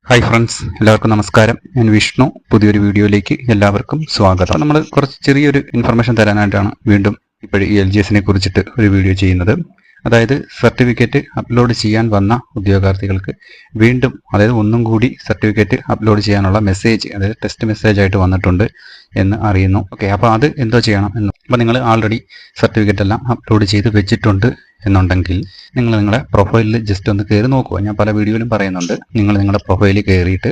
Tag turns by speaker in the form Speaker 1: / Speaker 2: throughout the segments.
Speaker 1: Hi friends, എല്ലാവർക്കും നമസ്കാരം. ഞാൻ വിഷ്ണു. പുതിയൊരു വീഡിയോയിലേക്ക് എല്ലാവർക്കും സ്വാഗതം. നമ്മൾ കുറച്ച് ചെറിയൊരു ഇൻഫർമേഷൻ തരാനായിട്ടാണ് വീണ്ടും ഇപ്പോഴും ഈ LGSനെ കുറിച്ചിട്ട് ഒരു വീഡിയോ ചെയ്യുന്നത്. അതായത് സർട്ടിഫിക്കറ്റ് അപ്ലോഡ് ചെയ്യാൻ വന്ന ഉദ്യോഗാർത്ഥികൾക്ക് വീണ്ടും, അതായത് ഒന്നും കൂടി സർട്ടിഫിക്കറ്റ് അപ്ലോഡ് ചെയ്യാനുള്ള മെസ്സേജ്, അതായത് ടെസ്റ്റ് മെസ്സേജ് ആയിട്ട് വന്നിട്ടുണ്ട് എന്ന് അറിയുന്നു. ഓക്കെ, അപ്പോൾ അത് എന്തോ ചെയ്യണം എന്ന്. അപ്പോൾ നിങ്ങൾ ആൾറെഡി സർട്ടിഫിക്കറ്റ് എല്ലാം അപ്ലോഡ് ചെയ്ത് വെച്ചിട്ടുണ്ട് എന്നുണ്ടെങ്കിൽ നിങ്ങൾ നിങ്ങളുടെ പ്രൊഫൈലിൽ ജസ്റ്റ് ഒന്ന് കയറി നോക്കുക. ഞാൻ പല വീഡിയോയിലും പറയുന്നുണ്ട്. നിങ്ങൾ നിങ്ങളുടെ പ്രൊഫൈലിൽ കയറിയിട്ട്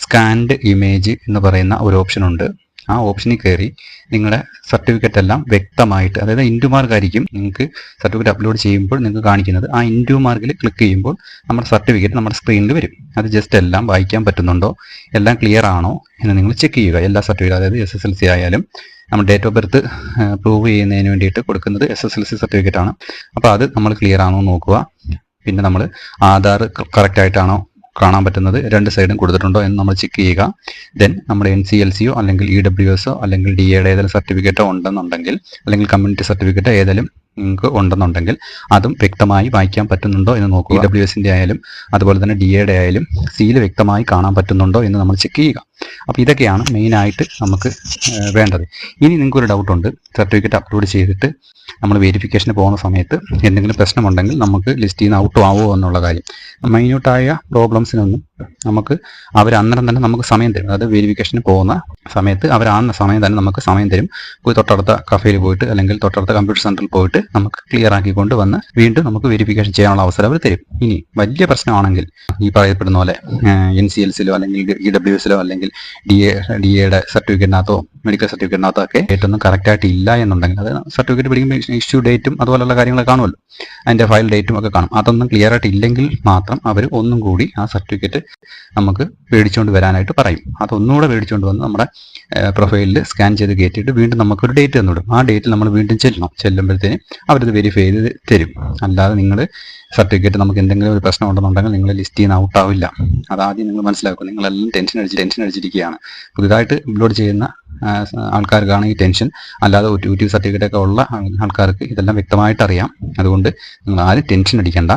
Speaker 1: സ്കാൻഡ് ഇമേജ് എന്ന് പറയുന്ന ഒരു ഓപ്ഷൻ ഉണ്ട്. ആ ഓപ്ഷനിൽ കയറി നിങ്ങളുടെ സർട്ടിഫിക്കറ്റ് എല്ലാം വ്യക്തമായിട്ട്, അതായത് ഇൻറ്റു മാർക്കായിരിക്കും നിങ്ങൾക്ക് സർട്ടിഫിക്കറ്റ് അപ്ലോഡ് ചെയ്യുമ്പോൾ നിങ്ങൾക്ക് കാണിക്കുന്നത്. ആ ഇൻറ്റു മാർക്കിൽ ക്ലിക്ക് ചെയ്യുമ്പോൾ നമ്മുടെ സർട്ടിഫിക്കറ്റ് നമ്മുടെ സ്ക്രീനിൽ വരും. അത് ജസ്റ്റ് എല്ലാം വായിക്കാൻ പറ്റുന്നുണ്ടോ, എല്ലാം ക്ലിയർ ആണോ എന്ന് നിങ്ങൾ ചെക്ക് ചെയ്യുക. എല്ലാ സർട്ടിഫിക്കറ്റ്, അതായത് SSLC ആയാലും നമ്മൾ ഡേറ്റ് ഓഫ് ബർത്ത് പ്രൂവ് ചെയ്യുന്നതിന് വേണ്ടിയിട്ട് കൊടുക്കുന്നത് SSLC സർട്ടിഫിക്കറ്റ് ആണ്. അപ്പോൾ അത് നമ്മൾ ക്ലിയർ ആണോ നോക്കുക. പിന്നെ നമ്മൾ ആധാർ കറക്റ്റ് ആയിട്ടാണോ കാണാൻ പറ്റുന്നത്, രണ്ട് സൈഡും കൊടുത്തിട്ടുണ്ടോ എന്ന് നമ്മൾ ചെക്ക് ചെയ്യുക. ദെൻ നമ്മുടെ NCLCയോ അല്ലെങ്കിൽ EWSO അല്ലെങ്കിൽ DAയുടെ ഏതെങ്കിലും സർട്ടിഫിക്കറ്റോ ഉണ്ടെന്നുണ്ടെങ്കിൽ, അല്ലെങ്കിൽ കമ്മ്യൂണിറ്റി സർട്ടിഫിക്കറ്റോ ഏതെങ്കിലും നിങ്ങൾക്ക് ഉണ്ടെന്നുണ്ടെങ്കിൽ അതും വ്യക്തമായി വായിക്കാൻ പറ്റുന്നുണ്ടോ എന്ന് നോക്കുക. EWSന്റെ ആയാലും അതുപോലെ തന്നെ DAയുടെ ആയാലും സീല് വ്യക്തമായി കാണാൻ പറ്റുന്നുണ്ടോ എന്ന് നമ്മൾ ചെക്ക് ചെയ്യുക. അപ്പോൾ ഇതൊക്കെയാണ് മെയിനായിട്ട് നമുക്ക് വേണ്ടത്. ഇനി നിങ്ങൾക്കൊരു ഡൗട്ടുണ്ട്, സർട്ടിഫിക്കറ്റ് അപ്ലോഡ് ചെയ്തിട്ട് നമ്മൾ വെരിഫിക്കേഷന് പോകുന്ന സമയത്ത് എന്തെങ്കിലും പ്രശ്നമുണ്ടെങ്കിൽ നമുക്ക് ലിസ്റ്റിൽ നിന്ന് ഔട്ട് ആവുമോ എന്നുള്ള കാര്യം. മൈന്യൂട്ടായ പ്രോബ്ലംസിനൊന്നും നമുക്ക് അവർ അന്നേരം തന്നെ നമുക്ക് സമയം തരും. അതായത് വെരിഫിക്കേഷന് പോകുന്ന സമയത്ത് അവർ ആ സമയം തന്നെ നമുക്ക് സമയം തരും. പോയി തൊട്ടടുത്ത കഫേയിൽ പോയിട്ട് അല്ലെങ്കിൽ തൊട്ടടുത്ത കമ്പ്യൂട്ടർ സെന്ററിൽ പോയിട്ട് നമുക്ക് ക്ലിയർ ആക്കിക്കൊണ്ട് വന്ന് വീണ്ടും നമുക്ക് വെരിഫിക്കേഷൻ ചെയ്യാനുള്ള അവസരം അവർ തരും. ഇനി വലിയ പ്രശ്നമാണെങ്കിൽ ഈ പറയപ്പെടുന്ന പോലെ NCLCയിലോ അല്ലെങ്കിൽ EWSലോ അല്ലെങ്കിൽ DAയുടെ സർട്ടിഫിക്കറ്റിനകത്തോ മെഡിക്കൽ സർട്ടിഫിക്കറ്റിനകത്തോ ഒക്കെ ഡേറ്റൊന്നും കറക്റ്റായിട്ട് ഇല്ല എന്നുണ്ടെങ്കിൽ, അതായത് സർട്ടിഫിക്കറ്റ് പിടിക്കുമ്പോൾ ഇഷ്യൂ ഡേറ്റും അതുപോലുള്ള കാര്യങ്ങളൊക്കെ കാണുമല്ലോ, അതിൻ്റെ ഫയൽ ഡേറ്റും ഒക്കെ കാണും. അതൊന്നും ക്ലിയർ ആയിട്ട് ഇല്ലെങ്കിൽ മാത്രം അവർ ഒന്നും കൂടി ആ സർട്ടിഫിക്കറ്റ് നമുക്ക് മേടിച്ചുകൊണ്ട് വരാനായിട്ട് പറയും. അതൊന്നുകൂടെ മേടിച്ചുകൊണ്ട് വന്ന് നമ്മുടെ പ്രൊഫൈലിൽ സ്കാൻ ചെയ്ത് കയറ്റിയിട്ട് വീണ്ടും നമുക്കൊരു ഡേറ്റ് തന്നിടും. ആ ഡേറ്റിൽ നമ്മൾ വീണ്ടും ചെല്ലുമ്പോഴത്തേന് അവരത് വെരിഫൈ ചെയ്ത് തരും. അല്ലാതെ നിങ്ങൾ സർട്ടിഫിക്കറ്റ് നമുക്ക് എന്തെങ്കിലും ഒരു പ്രശ്നം ഉണ്ടെന്നുണ്ടെങ്കിൽ നിങ്ങൾ ലിസ്റ്റ് ചെയ്യുന്ന ഔട്ട് ആവില്ല. അതാദ്യം നിങ്ങൾ മനസ്സിലാക്കുക. നിങ്ങളെല്ലാം ടെൻഷൻ അടിച്ചിരിക്കുകയാണ്. പുതുതായിട്ട് അപ്ലോഡ് ചെയ്യുന്ന ആൾക്കാർക്കാണ് ഈ ടെൻഷൻ. അല്ലാതെ യൂട്യൂബ് സർട്ടിഫിക്കറ്റ് ഒക്കെ ഉള്ള ആൾക്കാർക്ക് ഇതെല്ലാം വ്യക്തമായിട്ട് അറിയാം. അതുകൊണ്ട് നിങ്ങൾ ആരും ടെൻഷൻ അടിക്കേണ്ട.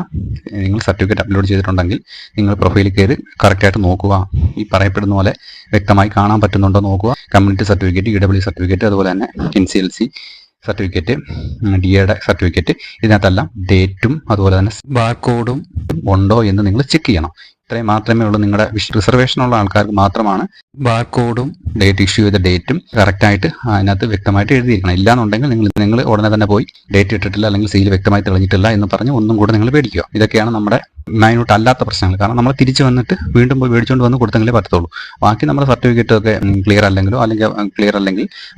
Speaker 1: നിങ്ങൾ സർട്ടിഫിക്കറ്റ് അപ്ലോഡ് ചെയ്തിട്ടുണ്ടെങ്കിൽ നിങ്ങൾ പ്രൊഫൈലിൽ കയറി കറക്റ്റായിട്ട് നോക്കുക. ഈ പറയപ്പെടുന്ന പോലെ വ്യക്തമായി കാണാൻ പറ്റുന്നുണ്ടോ നോക്കുക. കമ്മ്യൂണിറ്റി സർട്ടിഫിക്കറ്റ്, EW സർട്ടിഫിക്കറ്റ്, അതുപോലെ തന്നെ NCLC സർട്ടിഫിക്കറ്റ്, DAയുടെ സർട്ടിഫിക്കറ്റ്, ഇതിനകത്തെല്ലാം ഡേറ്റും അതുപോലെ തന്നെ ബാർകോഡും ഉണ്ടോ എന്ന് നിങ്ങൾ ചെക്ക് ചെയ്യണം. ഇത്രയും മാത്രമേ ഉള്ളൂ. നിങ്ങളുടെ റിസർവേഷനുള്ള ആൾക്കാർക്ക് മാത്രമാണ് ബാർകോഡും ഡേറ്റ് ഇഷ്യൂ ചെയ്ത ഡേറ്റും കറക്റ്റായിട്ട് അതിനകത്ത് വ്യക്തമായിട്ട് എഴുതിയിരിക്കണം. ഇല്ലാന്നുണ്ടെങ്കിൽ നിങ്ങൾ ഉടനെ തന്നെ പോയി ഡേറ്റ് ഇട്ടിട്ടില്ല അല്ലെങ്കിൽ സീൽ വ്യക്തമായി തെളിഞ്ഞിട്ടില്ല എന്ന് പറഞ്ഞ് ഒന്നും കൂടെ നിങ്ങൾ പേടിക്കുക. ഇതൊക്കെയാണ് നമ്മുടെ മൈന്യൂട്ട് അല്ലാത്ത പ്രശ്നങ്ങൾ. കാരണം നമ്മൾ തിരിച്ചു വന്നിട്ട് വീണ്ടും പോയി മേടിച്ചുകൊണ്ട് വന്ന് കൊടുത്തെങ്കിലേ പറ്റത്തുള്ളൂ. ബാക്കി നമ്മുടെ സർട്ടിഫിക്കറ്റ് ഒക്കെ ക്ലിയർ അല്ലെങ്കിൽ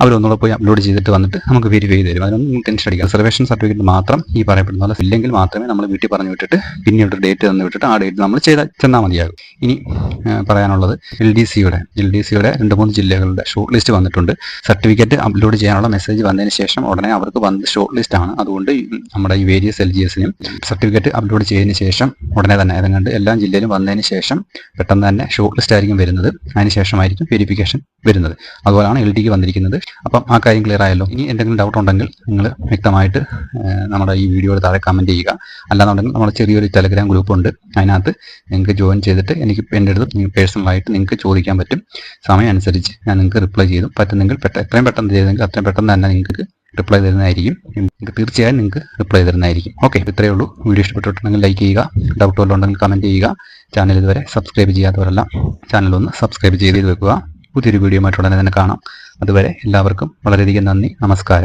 Speaker 1: അവരൊന്നുകൂടെ പോയി അപ്ലോഡ് ചെയ്തിട്ട് വന്നിട്ട് നമുക്ക് വെരിഫൈ ചെയ്ത് തരും. അതിനൊന്നും ടെൻഷൻ അടിക്കുക. റിസർവേഷൻ സർട്ടിഫിക്കറ്റ് മാത്രം ഈ പറയപ്പെടുന്ന പോലെ ഇല്ലെങ്കിൽ മാത്രമേ നമ്മൾ വീട്ടിൽ പറഞ്ഞു വിട്ടിട്ട് പിന്നീട് ഡേറ്റ് തന്നു വിട്ടിട്ട് ആ ഡേറ്റ് നമ്മൾ ചെന്നാൽ മതിയാകും. ഇനി പറയാനുള്ളത് LDCയുടെ 2-3 ജില്ലകളുടെ ഷോർട്ട് ലിസ്റ്റ് വന്നിട്ടുണ്ട്. സർട്ടിഫിക്കറ്റ് അപ്ലോഡ് ചെയ്യാനുള്ള മെസ്സേജ് വന്നതിന് ശേഷം ഉടനെ അവർക്ക് വന്ന് ഷോർട്ട് ലിസ്റ്റ് ആണ്. അതുകൊണ്ട് നമ്മുടെ ഈ വേരിയസ് LGSനും സർട്ടിഫിക്കറ്റ് അപ്ലോഡ് ചെയ്തതിന് ശേഷം ഉടനെ തന്നെ ഏതെങ്കിലും എല്ലാ ജില്ലയിലും വന്നതിന് ശേഷം പെട്ടെന്ന് തന്നെ ഷോർട്ട് ലിസ്റ്റ് ആയിരിക്കും വരുന്നത്. അതിനുശേഷമായിരിക്കും വെരിഫിക്കേഷൻ വരുന്നത്. അതുപോലെയാണ് LDക്ക് വന്നിരിക്കുന്നത്. അപ്പം ആ കാര്യം ക്ലിയർ ആയല്ലോ. ഇനി എന്തെങ്കിലും ഡൗട്ട് ഉണ്ടെങ്കിൽ നിങ്ങൾ വ്യക്തമായിട്ട് നമ്മുടെ ഈ വീഡിയോയുടെ താഴെ കമൻറ്റ് ചെയ്യുക. അല്ലാന്നുണ്ടെങ്കിൽ നമ്മുടെ ചെറിയൊരു ടെലഗ്രാം ഗ്രൂപ്പ് ഉണ്ട്. അതിനകത്ത് നിങ്ങൾക്ക് ജോയിൻ ചെയ്തിട്ട് എനിക്ക് എൻ്റെ അടുത്ത് പേഴ്സണലായിട്ട് നിങ്ങൾക്ക് ചോദിക്കാൻ പറ്റും. സമയം അനുസരിച്ച് ഞാൻ നിങ്ങൾക്ക് റിപ്ലൈ ചെയ്തു. പറ്റുന്നെങ്കിൽ എത്രയും പെട്ടെന്ന് ചെയ്തെങ്കിൽ അത്രയും പെട്ടെന്ന് തന്നെ നിങ്ങൾക്ക് റിപ്ലൈ തരുന്നതായിരിക്കും. തീർച്ചയായും നിങ്ങൾക്ക് റിപ്ലൈ തരുന്നതായിരിക്കും. ഓക്കെ, ഇത്രയേ ഉള്ളൂ. വീഡിയോ ഇഷ്ടപ്പെട്ടിട്ടുണ്ടെങ്കിൽ ലൈക്ക് ചെയ്യുക. ഡൗട്ട് വല്ലതും ഉണ്ടെങ്കിൽ കമൻറ്റ് ചെയ്യുക. ചാനൽ ഇതുവരെ സബ്സ്ക്രൈബ് ചെയ്യാത്തവരെല്ലാം ചാനലൊന്ന് സബ്സ്ക്രൈബ് ചെയ്ത് വെക്കുക. പുതിയൊരു വീഡിയോ ആയിട്ട് ഉടനെ തന്നെ കാണാം. അതുവരെ എല്ലാവർക്കും വളരെയധികം നന്ദി. നമസ്കാരം.